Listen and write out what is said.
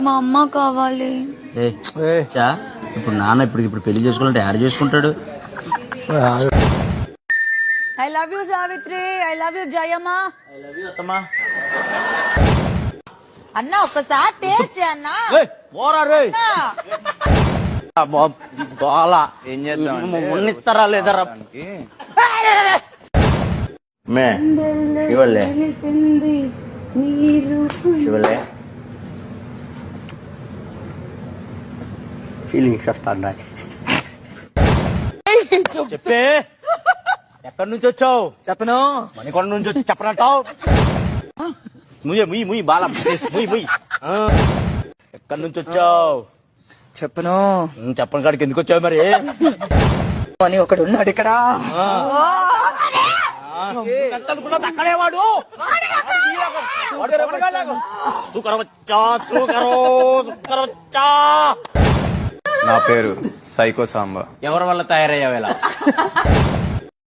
మా అమ్మ కావాలి. ఇప్పుడు నాన్న ఇప్పుడు పెళ్లి చేసుకోవాలంటే యాడ్ చేసుకుంటాడు. I love you Savitri, I love you Jayamma, I love you అత్తమ్మా. అన్న ఒక్కసారి టేస్ట్ అన్న. ఏం చేద్దాం ఉన్నిస్తారా లేదరా మే శివలే శివలే ఫీలింగ్స్ వస్తాయి. చెప్పే ఎక్కడి నుంచి వచ్చావు? చెప్పను. మణికొండ నుంచి వచ్చి చెప్పనంటావు? ముయ్యి బాల ముయ్యి. ఎక్కడి నుంచి వచ్చావు? చెప్పను. చెప్పని కాడికి ఎందుకు వచ్చావు మరి? అని ఒకడు ఉన్నాడు ఇక్కడ. అక్కడే వాడు నా పేరు సైకో సాంబా. ఎవరి వల్ల తయారయ్యావేలా?